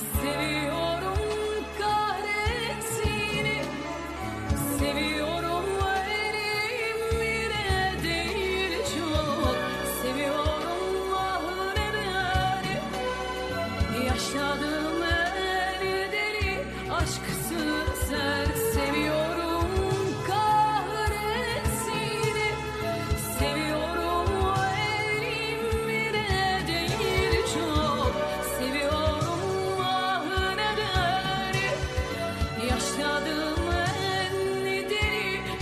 Seviyorum kahretsin, seviyorum elimine değil çok. Seviyorum ah neler yaşadım, el deli aşksız sensiz.